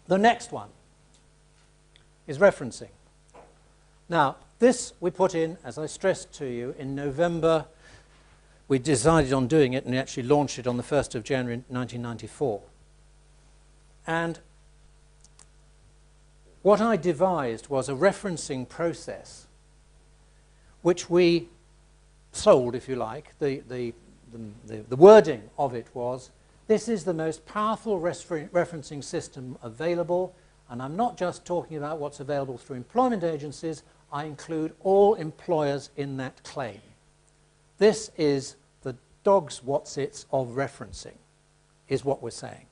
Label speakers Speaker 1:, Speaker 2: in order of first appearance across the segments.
Speaker 1: The next one is referencing. Now, this we put in, as I stressed to you, in November. We decided on doing it and we actually launched it on the 1st of January 1994. And what I devised was a referencing process which we sold, if you like. The wording of it was, this is the most powerful referencing system available, and I'm not just talking about what's available through employment agencies, I include all employers in that claim. This is the dog's whatsits of referencing, is what we're saying.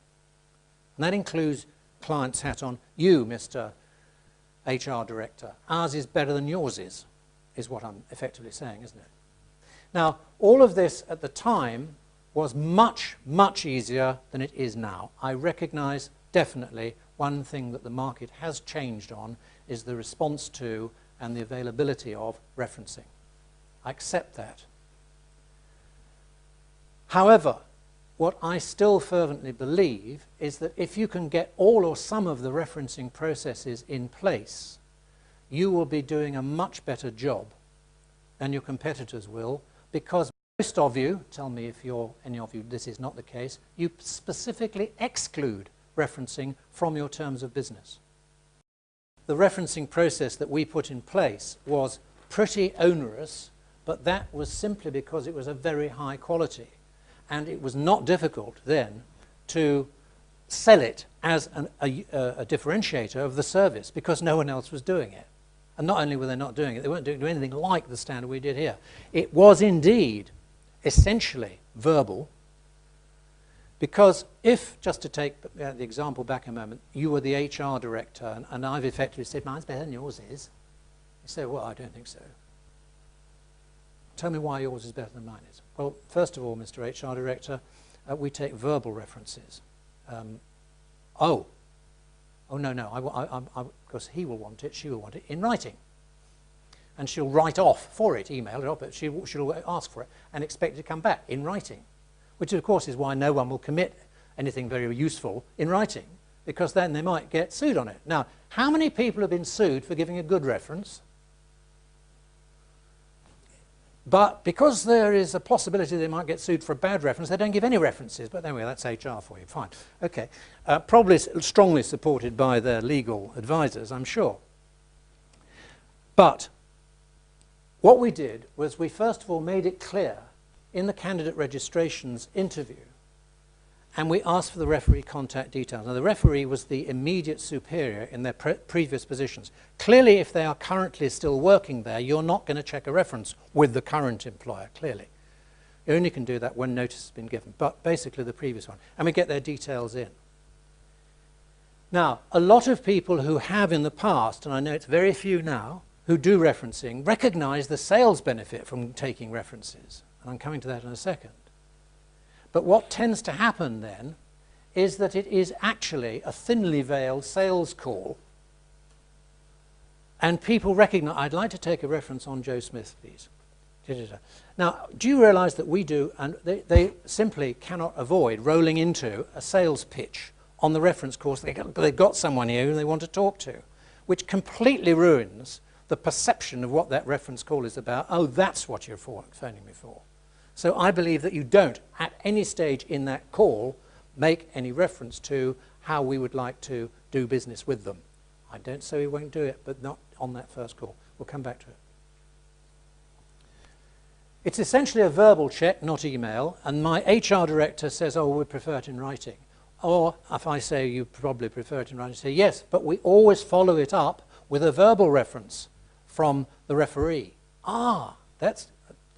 Speaker 1: And that includes client's hat on, you, Mr. HR Director. Ours is better than yours is what I'm effectively saying, isn't it? Now, all of this at the time was much, much easier than it is now. I recognize definitely one thing that the market has changed on is the response to and the availability of referencing. I accept that. However, what I still fervently believe is that if you can get all or some of the referencing processes in place, you will be doing a much better job than your competitors will, because most of you, tell me if any of you this is not the case, you specifically exclude referencing from your terms of business. The referencing process that we put in place was pretty onerous, but that was simply because it was a very high quality. And it was not difficult then to sell it as a differentiator of the service, because no one else was doing it. And not only were they not doing it, they weren't doing anything like the standard we did here. It was indeed essentially verbal, because if, just to take the example back a moment, you were the HR director and I've effectively said, mine's better than yours is. You say, well, I don't think so. Tell me why yours is better than mine is. Well, first of all, Mr. HR Director, we take verbal references. Oh, no, because he will want it, she will want it in writing. And she'll write off for it, email it off, but she'll ask for it and expect it to come back in writing, which of course is why no one will commit anything very useful in writing, because then they might get sued on it. Now, how many people have been sued for giving a good reference? But because there is a possibility they might get sued for a bad reference, they don't give any references. But anyway, that's HR for you. Fine. Okay. Probably strongly supported by their legal advisors, I'm sure. But what we did was we first of all made it clear in the candidate registrations interview, and we asked for the referee contact details. Now, the referee was the immediate superior in their previous positions. Clearly, if they are currently still working there, you're not going to check a reference with the current employer, clearly. You only can do that when notice has been given, but basically the previous one. And we get their details in. Now, a lot of people who have in the past, and I know it's very few now, who do referencing, recognize the sales benefit from taking references. And I'm coming to that in a second. But what tends to happen then is that it is actually a thinly veiled sales call, and people recognize, I'd like to take a reference on Joe Smith, please. Now, do you realize that we do, and they simply cannot avoid rolling into a sales pitch on the reference course. They've got someone here who they want to talk to, which completely ruins the perception of what that reference call is about. Oh, that's what you're phoning me for. So I believe that you don't, at any stage in that call, make any reference to how we would like to do business with them. I don't say we won't do it, but not on that first call. We'll come back to it. It's essentially a verbal check, not email, and my HR director says, oh, we prefer it in writing. Or if I say you probably prefer it in writing, I say yes, but we always follow it up with a verbal reference from the referee. Ah, that's...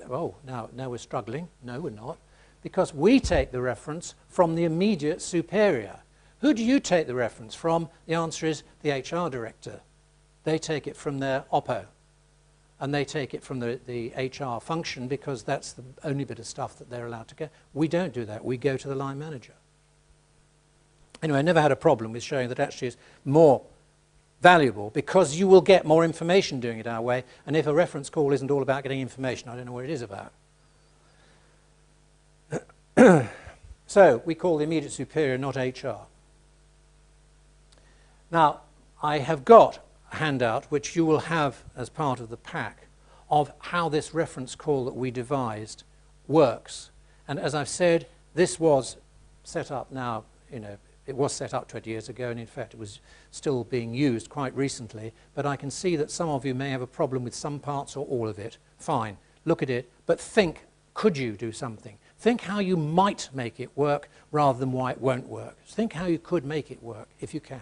Speaker 1: Oh, now we're struggling. No, we're not. Because we take the reference from the immediate superior. Who do you take the reference from? The answer is the HR director. They take it from their OPPO. And they take it from the HR function, because that's the only bit of stuff that they're allowed to get. We don't do that. We go to the line manager. Anyway, I never had a problem with showing that actually it's more valuable, because you will get more information doing it our way, and if a reference call isn't all about getting information, I don't know what it is about. So we call the immediate superior, not HR. Now, I have got a handout, which you will have as part of the pack, of how this reference call that we devised works. And as I've said, this was set up now, it was set up 20 years ago, and in fact it was still being used quite recently, but I can see that some of you may have a problem with some parts or all of it. Fine, look at it, but think, could you do something? Think how you might make it work rather than why it won't work. Think how you could make it work, if you can.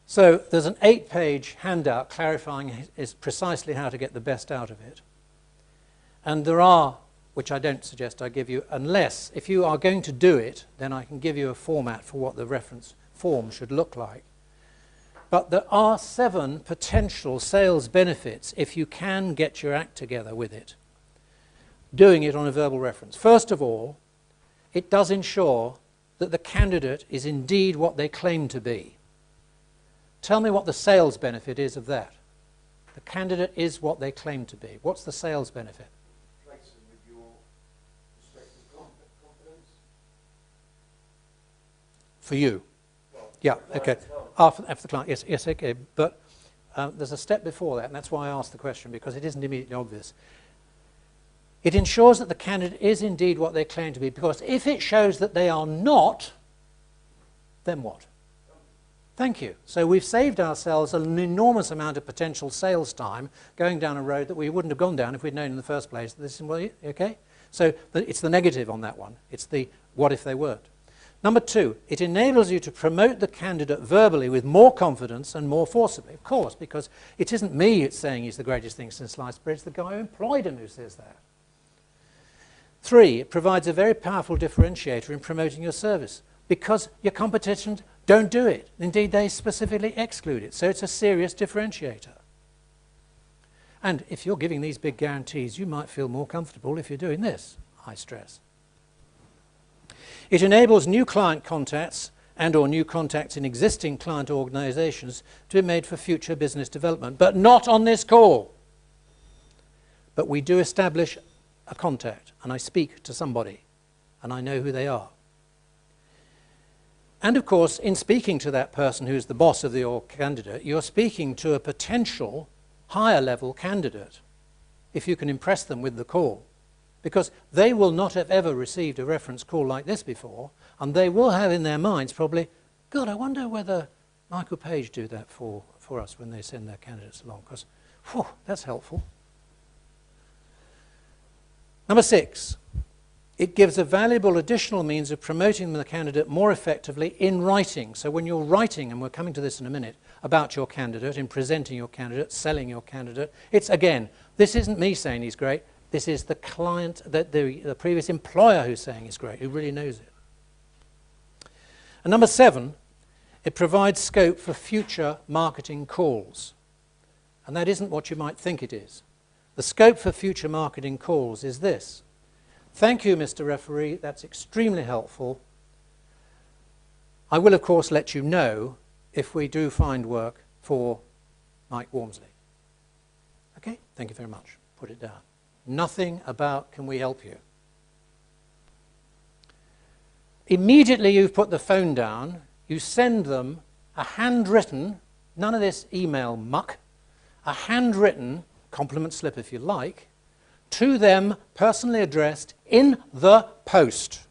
Speaker 1: So there's an 8-page handout clarifying precisely how to get the best out of it. And there are, which I don't suggest I give you, unless, if you are going to do it, then I can give you a format for what the reference form should look like. But there are 7 potential sales benefits if you can get your act together with it, doing it on a verbal reference. First of all, it does ensure that the candidate is indeed what they claim to be. Tell me what the sales benefit is of that. The candidate is what they claim to be. What's the sales benefit? For you? Well, yeah, okay. After the client, yes, okay. But there's a step before that, and that's why I asked the question, because it isn't immediately obvious. It ensures that the candidate is indeed what they claim to be, because if it shows that they are not, then what? Thank you. So we've saved ourselves an enormous amount of potential sales time going down a road that we wouldn't have gone down if we'd known in the first place that this is, well, okay? So it's the negative on that one. It's the what if they weren't. Number 2, it enables you to promote the candidate verbally with more confidence and more forcibly. Of course, because it isn't me it's saying he's the greatest thing since sliced bread, it's the guy who employed him who says that. 3, it provides a very powerful differentiator in promoting your service, because your competition don't do it. Indeed, they specifically exclude it. So it's a serious differentiator. And if you're giving these big guarantees, you might feel more comfortable if you're doing this, I stress. It enables new client contacts and or new contacts in existing client organizations to be made for future business development, but not on this call. But we do establish a contact, and I speak to somebody, and I know who they are. And of course, in speaking to that person who's the boss of your candidate, you're speaking to a potential higher level candidate, if you can impress them with the call. Because they will not have ever received a reference call like this before, and they will have in their minds probably, God, I wonder whether Michael Page do that for us when they send their candidates along, because, whew, that's helpful. Number 6, it gives a valuable additional means of promoting the candidate more effectively in writing. So when you're writing, and we're coming to this in a minute, about your candidate, in presenting your candidate, selling your candidate, it's, again, this isn't me saying he's great. This is the client, the previous employer who's saying it's great, who really knows it. And number 7, it provides scope for future marketing calls. And that isn't what you might think it is. The scope for future marketing calls is this. Thank you, Mr. Referee, that's extremely helpful. I will, of course, let you know if we do find work for Mike Walmsley. Okay, thank you very much. Put it down. Nothing about, can we help you? Immediately you've put the phone down, you send them a handwritten, none of this email muck, a handwritten compliment slip if you like, to them personally addressed in the post.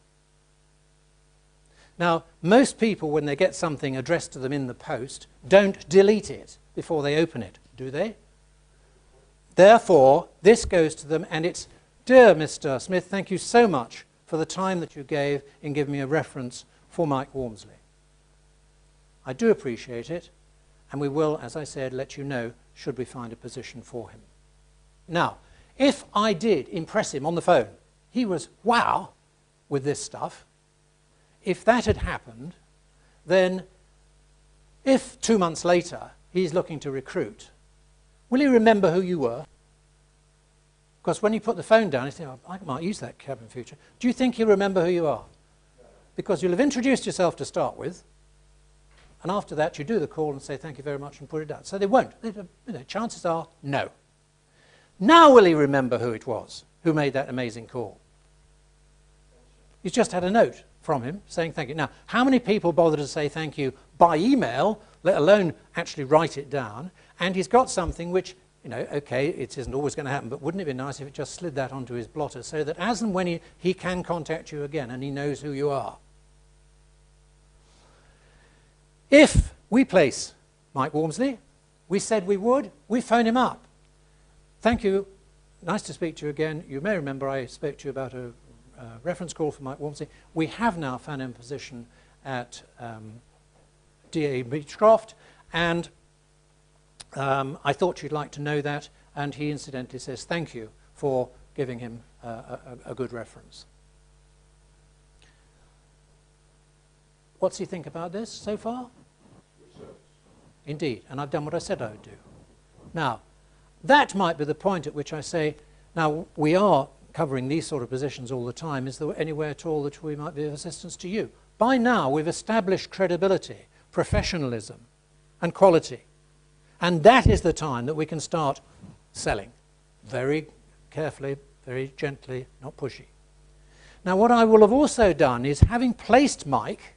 Speaker 1: Now, most people when they get something addressed to them in the post don't delete it before they open it, do they? Therefore, this goes to them, and it's, dear Mr. Smith, thank you so much for the time that you gave in giving me a reference for Mike Walmsley. I do appreciate it, and we will, as I said, let you know should we find a position for him. Now, if I did impress him on the phone, he was wow with this stuff. If that had happened, then if 2 months later he's looking to recruit, will he remember who you were? Because when you put the phone down, you think, oh, I might use that cab in future. Do you think he'll remember who you are? Because you'll have introduced yourself to start with, and after that you do the call and say thank you very much and put it down. So they won't. Chances are no. Now will he remember who it was who made that amazing call? He's just had a note from him saying thank you. Now, how many people bother to say thank you by email, let alone actually write it down? And he's got something which, you know, okay, it isn't always going to happen, but wouldn't it be nice if it just slid that onto his blotter so that as and when he can contact you again and he knows who you are. If we place Mike Walmsley, we said we would, we phone him up. Thank you, nice to speak to you again. You may remember I spoke to you about a reference call for Mike Walmsley. We have now found him a position at DA Beechcroft, and I thought you'd like to know that, and he incidentally says thank you for giving him a good reference. What's he think about this so far? Indeed, and I've done what I said I would do. Now, that might be the point at which I say, now we are covering these sort of positions all the time. Is there anywhere at all that we might be of assistance to you? By now, we've established credibility, professionalism, and quality. And that is the time that we can start selling. Very carefully, very gently, not pushy. Now, what I will have also done is, having placed Mike,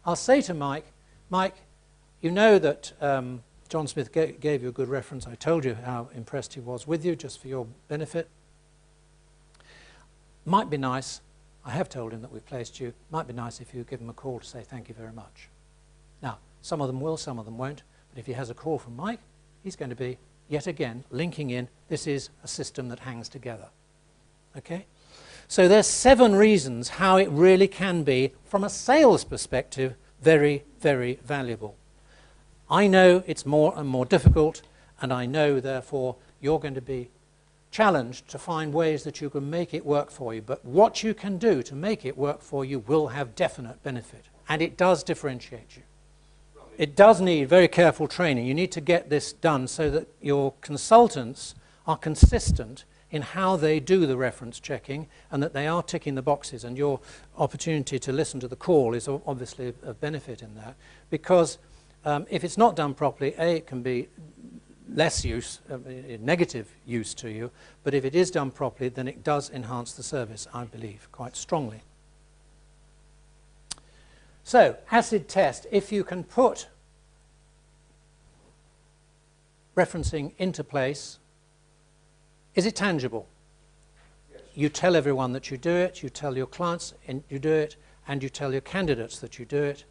Speaker 1: I'll say to Mike, Mike, you know that John Smith gave you a good reference. I told you how impressed he was with you, just for your benefit. Might be nice, I have told him that we've placed you, might be nice if you give him a call to say thank you very much. Now, some of them will, some of them won't, but if he has a call from Mike, he's going to be, yet again, linking in. This is a system that hangs together. Okay? So there's 7 reasons how it really can be, from a sales perspective, very, very valuable. I know it's more and more difficult, and I know, therefore, you're going to be challenged to find ways that you can make it work for you. But what you can do to make it work for you will have definite benefit, and it does differentiate you. It does need very careful training. You need to get this done so that your consultants are consistent in how they do the reference checking and that they are ticking the boxes, and your opportunity to listen to the call is obviously a benefit in that, because if it's not done properly, A, it can be less use, negative use to you, but if it is done properly, then it does enhance the service, I believe, quite strongly. So, acid test, if you can put referencing into place, is it tangible? Yes. You tell everyone that you do it, you tell your clients you do it, and you tell your candidates that you do it,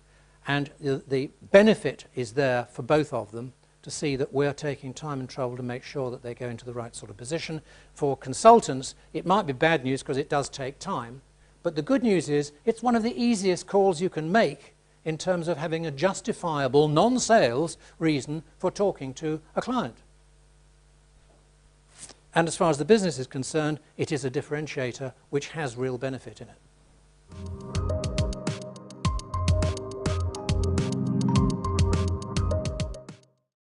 Speaker 1: and the benefit is there for both of them to see that we're taking time and trouble to make sure that they go into the right sort of position. For consultants, it might be bad news because it does take time, but the good news is it's one of the easiest calls you can make in terms of having a justifiable, non-sales reason for talking to a client. And as far as the business is concerned, it is a differentiator which has real benefit in it.